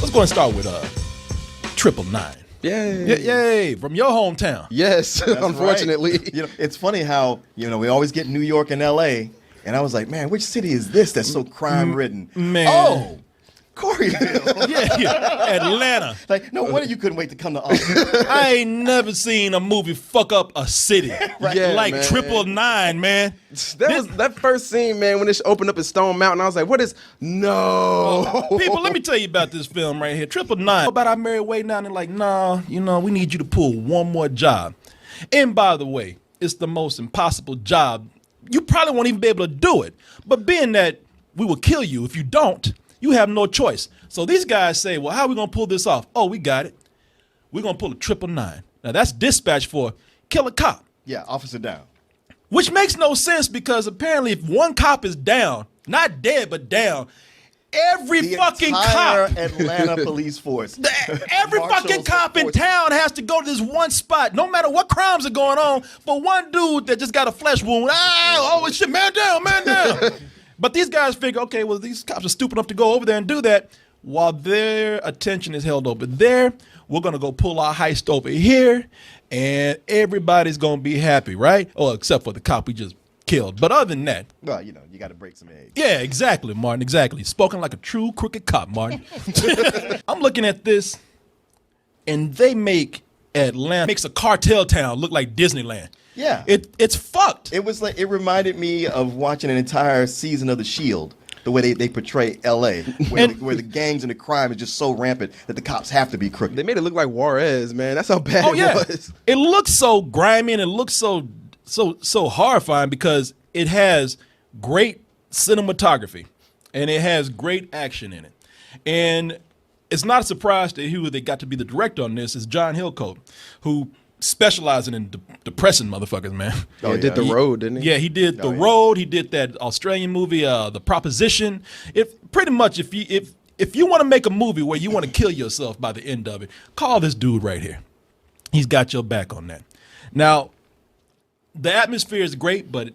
Let's go and start with 999. Yay. Yay, from your hometown. Yes, unfortunately. Right. It's funny how, we always get New York and L.A., and I was like, man, which city is this that's so crime-ridden? Man. Oh, Coreyville. Yeah, Atlanta. Like, no wonder you couldn't wait to come to Austin. I ain't never seen a movie fuck up a city Right. Yeah, like man. 999, man. That first scene, man, when it opened up at Stone Mountain, I was like, what is... No. People, let me tell you about this film right here. 999. About our merry way now, and they're like, nah, we need you to pull one more job. And by the way, it's the most impossible job. You probably won't even be able to do it. But being that we will kill you if you don't, you have no choice. So these guys say, well, how are we going to pull this off? Oh, we got it. We're going to pull a 999. Now, that's dispatch for kill a cop. Yeah, officer down. Which makes no sense because apparently if one cop is down, not dead, but down, every The fucking entire cop, Atlanta police force. every Marshals fucking cop in force. town has to go to this one spot, no matter what crimes are going on, for one dude that just got a flesh wound. Oh shit, man down, man down. But these guys figure, okay, well, these cops are stupid enough to go over there and do that. While their attention is held over there, we're going to go pull our heist over here, and everybody's going to be happy, right? Oh, except for the cop we just killed. But other than that. Well, you got to break some eggs. Yeah, exactly, Martin, exactly. Spoken like a true crooked cop, Martin. I'm looking at this, and they make Atlanta, makes a cartel town look like Disneyland. Yeah. It's fucked. It was like, it reminded me of watching an entire season of The Shield, the way they portray L.A., where the gangs and the crime is just so rampant that the cops have to be crooked. They made it look like Juarez, man. That's how bad Oh it yeah, was. it looks so grimy and it looks so horrifying because it has great cinematography and it has great action in it, and it's not a surprise that who they got to be the director on this is John Hillcoat, who specializing in depressing motherfuckers, man. Oh, he did The Road, didn't he? Yeah, he did The Road. He did that Australian movie, The Proposition. It pretty much, if you want to make a movie where you want to kill yourself by the end of it, call this dude right here. He's got your back on that. Now, the atmosphere is great, but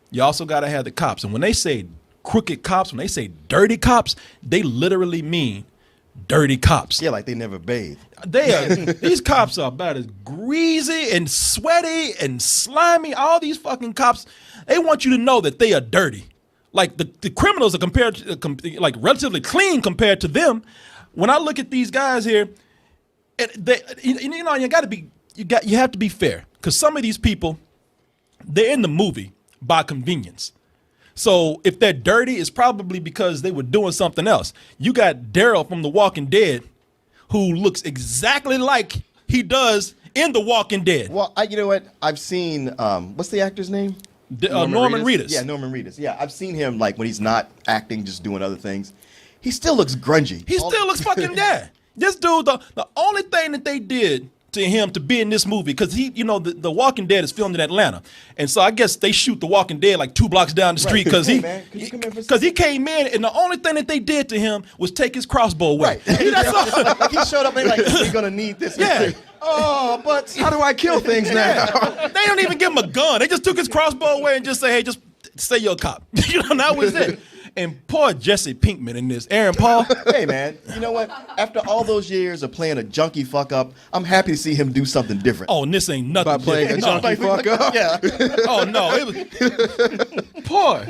you also got to have the cops. And when they say crooked cops, when they say dirty cops, they literally mean dirty cops. Yeah, like they never bathed. These cops are about as greasy and sweaty and slimy. All these fucking cops, they want you to know that they are dirty. Like the criminals are compared to, like relatively clean compared to them. When I look at these guys here, you have to be fair because some of these people, they're in the movie by convenience. So if they're dirty, it's probably because they were doing something else. You got Daryl from The Walking Dead, who looks exactly like he does in The Walking Dead. Well, you know what? I've seen, what's the actor's name? Norman Reedus. Yeah, Norman Reedus. Yeah, I've seen him like when he's not acting, just doing other things. He still looks grungy. He still looks fucking dead. This dude, the only thing that they did to him to be in this movie, because the Walking Dead is filmed in Atlanta, and so I guess they shoot The Walking Dead like 2 blocks down the street because he came in, and the only thing that they did to him was take his crossbow away. Right. He showed up and like, we're gonna need this. Yeah. Oh, but How do I kill things now? They don't even give him a gun. They just took his crossbow away and just say, hey, just say you're a cop. That was it. And poor Jesse Pinkman in this. Aaron Paul. Hey, man, you know what? After all those years of playing a junkie fuck up, I'm happy to see him do something different. Oh, and this ain't nothing. By playing a different. junkie fuck up? Yeah. Oh no, it was poor.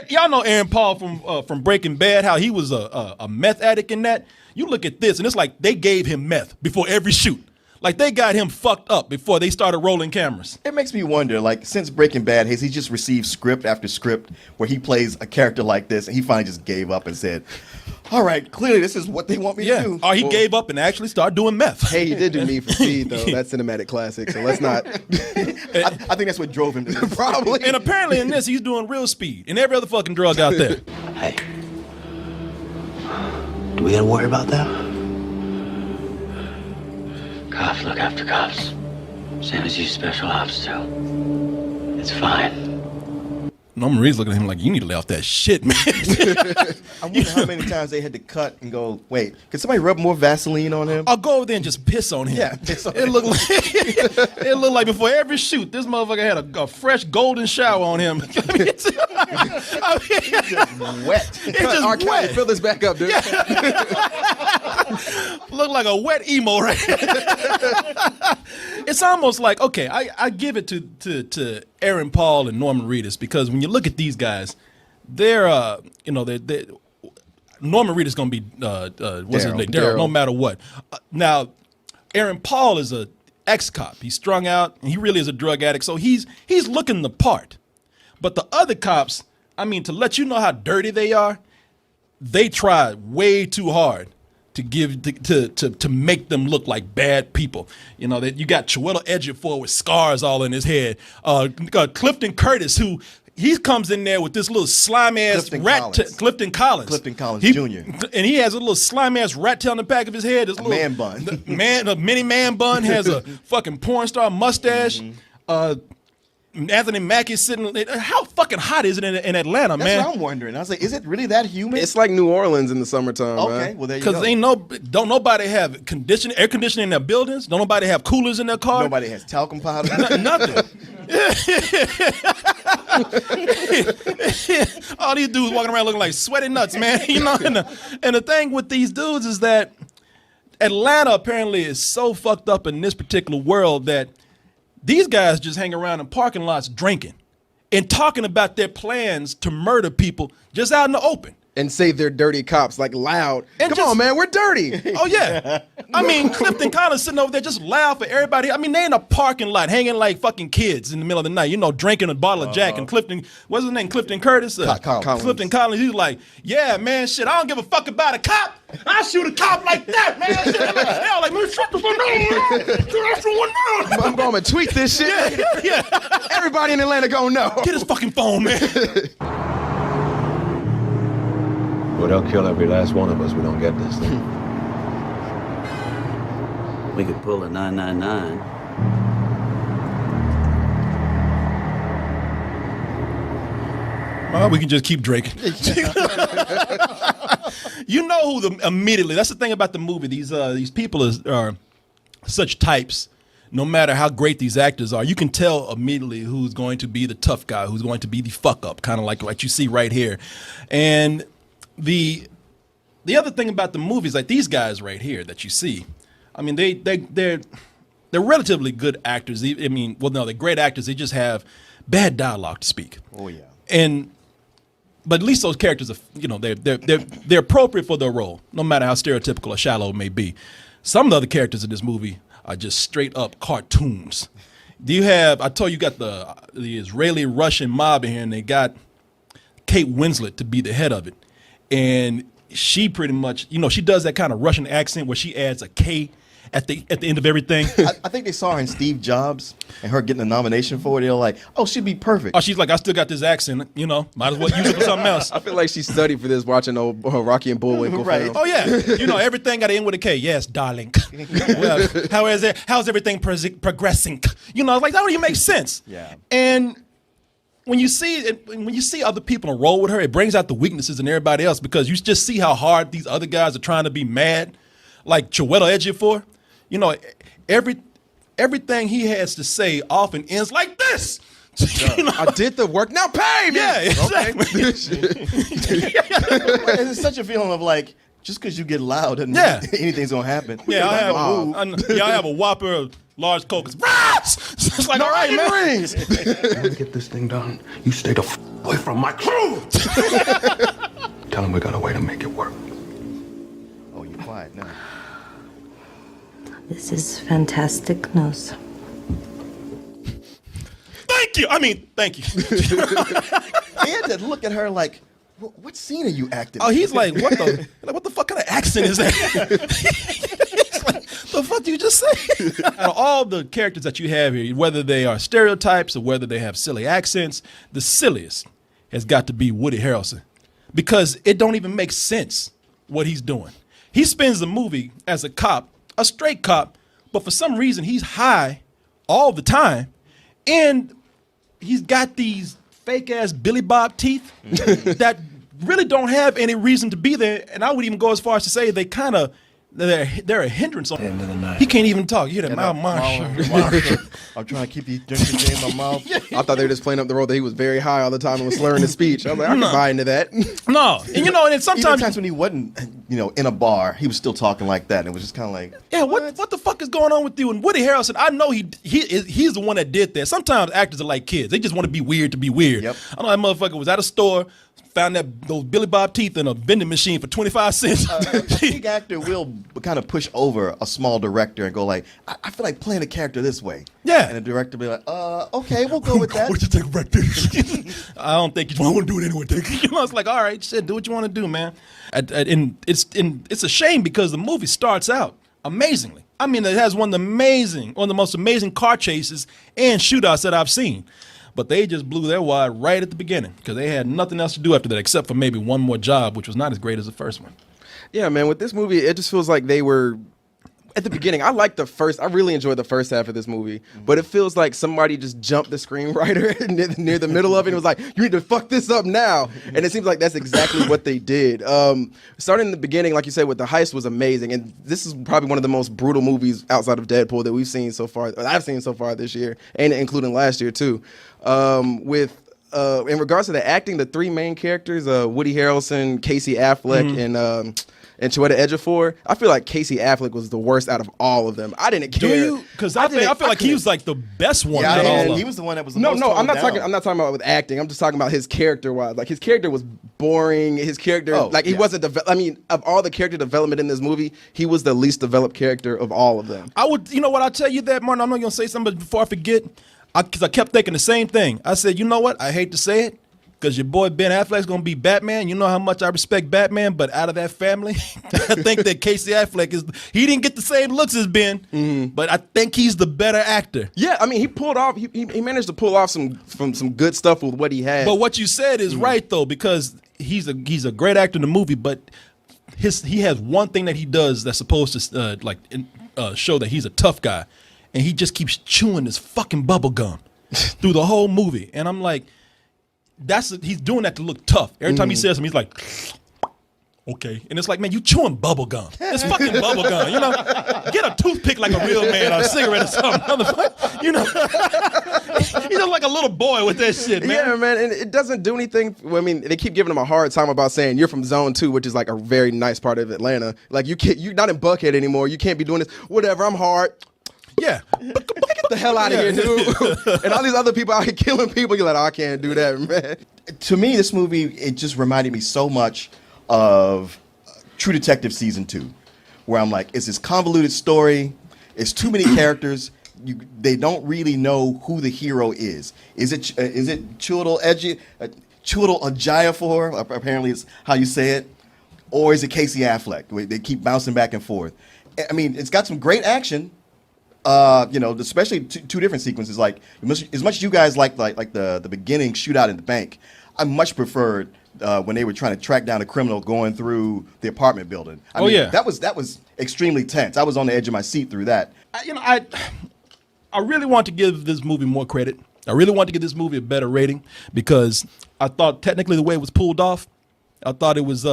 Y'all know Aaron Paul from Breaking Bad, how he was a meth addict in that. You look at this, and it's like they gave him meth before every shoot. Like they got him fucked up before they started rolling cameras. It makes me wonder, like, since Breaking Bad, has he just received script after script where he plays a character like this and he finally just gave up and said, all right, clearly this is what they want me to do. Or he gave up and actually started doing meth. Hey, he did do Need for Speed, though. That's cinematic classic, so let's not... I think that's what drove him to this. Probably. And apparently in this, he's doing real speed and every other fucking drug out there. Hey, do we gotta worry about that? Cops look after cops. Same as you special ops do. It's fine. Norman Reedus looking at him like, you need to lay off that shit, man. I wonder how many times they had to cut and go, wait, could somebody rub more Vaseline on him? I'll go over there and just piss on him. Yeah, piss on it him. looked like it looked like before every shoot, this motherfucker had a fresh golden shower on him. It's just wet. It's just R. Kelly, wet. fill this back up, dude. look like a wet emo right here. It's almost like, okay, I give it to Aaron Paul and Norman Reedus, because when you look at these guys, they're Norman Reedus going to be what's his name? Daryl, no matter what. Now, Aaron Paul is a ex-cop. He's strung out, and he really is a drug addict, so he's looking the part. But the other cops, I mean, to let you know how dirty they are, they try way too hard to make them look like bad people. You know, that you got Chiwtel Ejofor with scars all in his head. Clifton Curtis, who he comes in there with this little slime ass Clifton Collins Jr. And he has a little slime ass rat tail on the back of his head. This little man bun, a mini man bun, has a fucking porn star mustache. Anthony Mackie sitting. How fucking hot is it in Atlanta, man? That's what I'm wondering. I was like, is it really that humid? It's like New Orleans in the summertime. Okay, man. well there you go. Because don't nobody have air conditioning in their buildings. Don't nobody have coolers in their car. Nobody has talcum powder. Nothing. All these dudes walking around looking like sweaty nuts, man. You know, and the thing with these dudes is that Atlanta apparently is so fucked up in this particular world that these guys just hang around in parking lots drinking and talking about their plans to murder people just out in the open. And say they're dirty cops, like loud. And Come on, man, we're dirty. Oh, yeah. I mean, Clifton Collins sitting over there just loud for everybody. I mean, they in a parking lot hanging like fucking kids in the middle of the night, you know, drinking a bottle of Jack. And Clifton, what's his name? Clifton Curtis? Collins. Clifton Collins. He's like, yeah, man, shit, I don't give a fuck about a cop. I shoot a cop like that, man. Shit, hell, like, man, shut the fuck up. I'm going to tweet this shit. Yeah. Everybody in Atlanta gonna know. Get his fucking phone, man. Well, they'll kill every last one of us. We don't get this thing. We could pull a 999. We can just keep drinking. You know who immediately. That's the thing about the movie. These people are such types. No matter how great these actors are, you can tell immediately who's going to be the tough guy, who's going to be the fuck up, kind of like what you see right here. And the other thing about the movie is like these guys right here that you see. I mean, they're relatively good actors. I mean, well, no, they're great actors. They just have bad dialogue to speak. Oh yeah. But at least those characters are, you know, they're appropriate for their role, no matter how stereotypical or shallow it may be. Some of the other characters in this movie are just straight up cartoons. I told you got the Israeli Russian mob in here, and they got Kate Winslet to be the head of it. And she pretty much, you know, she does that kind of Russian accent where she adds a K at the end of everything. I think they saw her in Steve Jobs and her getting a nomination for it. They're like, oh, she'd be perfect. Oh, she's like, I still got this accent, you know, might as well use it for something else. I feel like she studied for this watching old Rocky and Bullwinkle Right. film. Oh yeah, you know, everything got to end with a K. Yes, darling. Well, how's everything progressing? You know, like that don't even make sense. Yeah. And when you see other people enroll with her, it brings out the weaknesses in everybody else, because you just see how hard these other guys are trying to be mad. Like Chiwtel Ejofor, you know, everything he has to say often ends like this. You know? I did the work, now pay me. Yeah, exactly. It's such a feeling of like, just because you get loud doesn't mean anything's gonna happen. Yeah, I have a Whopper, large Coke. It's like, all right, man. Rings. Let's get this thing done. You stay the away from my crew. Tell him we got a way to make it work. Oh, you're quiet now. This is fantastic news. Thank you. I mean, thank you. He had to look at her like, what scene are you acting? Oh, he's like, what the fuck kind of accent is that? He's like, the fuck did you just say? Out of all the characters that you have here, whether they are stereotypes or whether they have silly accents, the silliest has got to be Woody Harrelson, because it don't even make sense what he's doing. He spends the movie as a cop, a straight cop, but for some reason he's high all the time, and he's got these fake ass Billy Bob teeth that really don't have any reason to be there. And I would even go as far as to say they kind of they're a hindrance on end of the night. He can't even talk. You hear that Marshall. I'm trying to keep these drinks in my mouth. I thought they were just playing up the role that he was very high all the time and was slurring his speech. I was like, I can buy into that. No, and and Even sometimes times when he wasn't, in a bar, he was still talking like that, and it was just kind of like, yeah, what the fuck is going on with you? And Woody Harrelson, I know he's the one that did that. Sometimes actors are like kids; they just want to be weird to be weird. Yep. I know that motherfucker was at a store, found those Billy Bob teeth in a vending machine for 25 cents. a big actor will kind of push over a small director and go like, I feel like playing a character this way. Yeah. And the director be like, okay, we'll go with that. What you think right there? I don't think you want to do it anyway. It's like, all right, shit, do what you want to do, man. And it's a shame because the movie starts out amazingly. I mean, it has one of the most amazing car chases and shootouts that I've seen. But they just blew their wad right at the beginning because they had nothing else to do after that except for maybe one more job, which was not as great as the first one. Yeah, man, with this movie, it just feels like they were at the beginning. I really enjoyed the first half of this movie, but it feels like somebody just jumped the screenwriter near the middle of it and was like, you need to fuck this up now. And it seems like that's exactly what they did. Starting in the beginning, like you said, with the heist was amazing. And this is probably one of the most brutal movies outside of Deadpool that we've seen so far, I've seen so far this year, and including last year too. In regards to the acting, the three main characters, Woody Harrelson, Casey Affleck, and Chiwtel Ejofor, I feel like Casey Affleck was the worst out of all of them. I didn't care. Do you? Because I feel like he was like the best one. Yeah, out of all of he them. was the one that was the No, most I'm toned not down. talking. I'm not talking about with acting. I'm just talking about his character wise. Like his character was boring. His character, he wasn't. Of all the character development in this movie, he was the least developed character of all of them. I would, you know what? I'll tell you that, Martin. I'm not gonna say something but before I forget, because I kept thinking the same thing. I said, you know what? I hate to say it, because your boy Ben Affleck's gonna be Batman. You know how much I respect Batman, but out of that family, I think that Casey Affleck he didn't get the same looks as Ben, but I think he's the better actor. Yeah, I mean, he pulled off. He managed to pull off some good stuff with what he had. But what you said is right though, because he's a great actor in the movie, but he has one thing that he does that's supposed to show that he's a tough guy, and he just keeps chewing this fucking bubble gum through the whole movie, and I'm like, he's doing that to look tough. Every time he says something, he's like, okay, and it's like, man, you chewing bubble gum. It's fucking bubble gum, Get a toothpick like a real man, or a cigarette or something, He's just like a little boy with that shit, man. Yeah, man, and it doesn't do anything. I mean, they keep giving him a hard time about saying you're from Zone 2, which is like a very nice part of Atlanta. Like you're not in Buckhead anymore. You can't be doing this. Whatever, I'm hard. Yeah. Get the hell out of here, dude. And all these other people out here killing people. You're like, oh, I can't do that, man. To me, this movie, it just reminded me so much of True Detective Season 2, where I'm like, it's this convoluted story. It's too many characters. They don't really know who the hero is. Is it Chiwtel Ejofor? Apparently, it's how you say it, or is it Casey Affleck? They keep bouncing back and forth. I mean, it's got some great action. Especially two different sequences. Like as much as you guys like the beginning shootout in the bank, I much preferred when they were trying to track down a criminal going through the apartment building. I mean, that was extremely tense. I was on the edge of my seat through that. I really want to give this movie more credit. I really want to give this movie a better rating because I thought technically the way it was pulled off, I thought it was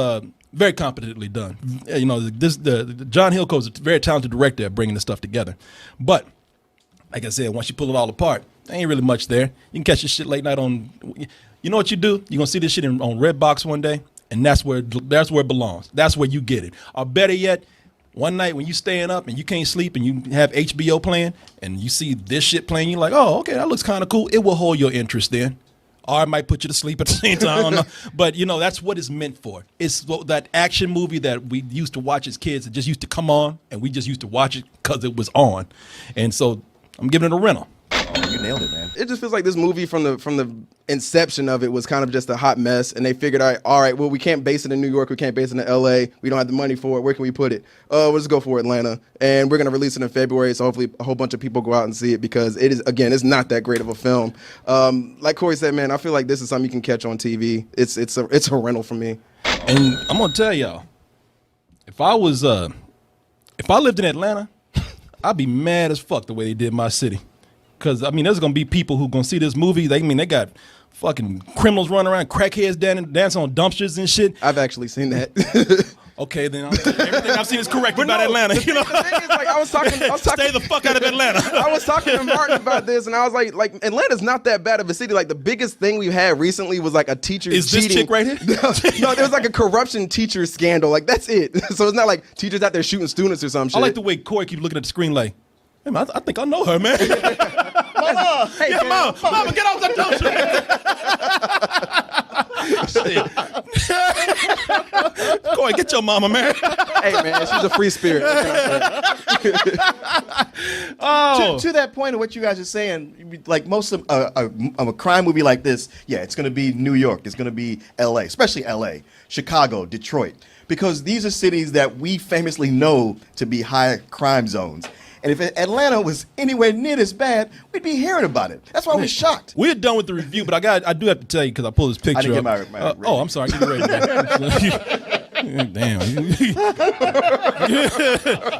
very competently done. The John Hillcoat is a very talented director at bringing this stuff together. But like I said, once you pull it all apart, there ain't really much there. You can catch this shit late night on. You know what you do? You're gonna see this shit on Redbox one day, and that's where it belongs. That's where you get it. Or better yet, one night when you staying up and you can't sleep and you have HBO playing and you see this shit playing, you're like, oh, okay, that looks kind of cool. It will hold your interest then. Or it might put you to sleep at the same time. I don't know. But, that's what it's meant for. It's that action movie that we used to watch as kids. It just used to come on, and we just used to watch it because it was on. And so I'm giving it a rental. Oh, you nailed it, man. It just feels like this movie from the inception of it was kind of just a hot mess, and they figured out, all right, well, we can't base it in New York, we can't base it in LA, we don't have the money for it, where can we put it? We'll just go for Atlanta, and we're going to release it in February, so hopefully a whole bunch of people go out and see it, because it is, again, it's not that great of a film. Like Corey said, man, I feel like this is something you can catch on TV. It's a rental for me. And I'm going to tell y'all, if I lived in Atlanta, I'd be mad as fuck the way they did my city. Because, there's going to be people who going to see this movie. They got fucking criminals running around, crackheads dancing on dumpsters and shit. I've actually seen that. Okay, then everything I've seen is correct about Atlanta. You know, The thing is, like, I was talking. stay the fuck out of Atlanta. I was talking to Martin about this, and I was like, Atlanta's not that bad of a city. Like, the biggest thing we've had recently was like a teacher Is cheating. this chick right here? No, there was like a corruption teacher scandal. Like, that's it. So it's not like teachers out there shooting students or some shit. I like the way Corey keeps looking at the screen like, hey man, I think I know her, man. Mama, Hey, Yeah, man, mama, get off that shit. Corey, get your mama, man. hey, man, she's a free spirit. Oh, to that point of what you guys are saying, like most of a crime movie like this, yeah, it's going to be New York, it's going to be L.A., especially L.A., Chicago, Detroit, because these are cities that we famously know to be high crime zones. And if Atlanta was anywhere near this bad, we'd be hearing about it. That's why I was shocked. we're done with the review, but I do have to tell you because I pulled this picture. I didn't up. get my Oh, I'm sorry. Get ready. Damn.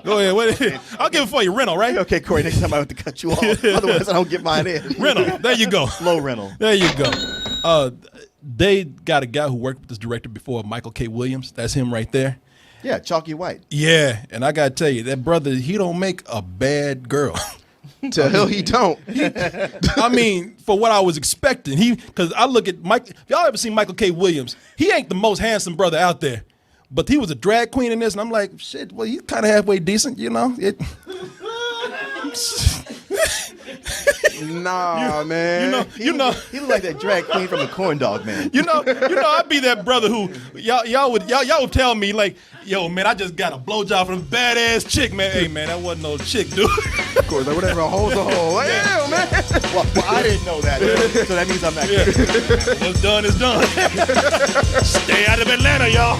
Go ahead. I'll give it for you. Rental, right? Okay, Corey, next time I have to cut you off. Otherwise, I don't get mine in. Rental. There you go. Slow rental. There you go. They got a guy who worked with this director before, Michael K. Williams. That's him right there. Yeah, Chalky White. Yeah, and I gotta tell you, that brother, he don't make a bad girl. To hell he don't. I mean, for what I was expecting, because I look at Mike. If y'all ever seen Michael K. Williams, he ain't the most handsome brother out there, but he was a drag queen in this, and I'm like, shit. Well, he's kind of halfway decent, you know. Nah, man. You know. He looked like that drag queen from the Corn Dog Man. You know, I'd be that brother who y'all would tell me like, yo, man, I just got a blowjob from a badass chick, man. Hey, man, that wasn't no chick, dude. Of course, like, whatever, a hole's a hole. Like, hell, man. Well, I didn't know that, so that means I'm not Yeah. kidding. What's done is done. Stay out of Atlanta, y'all.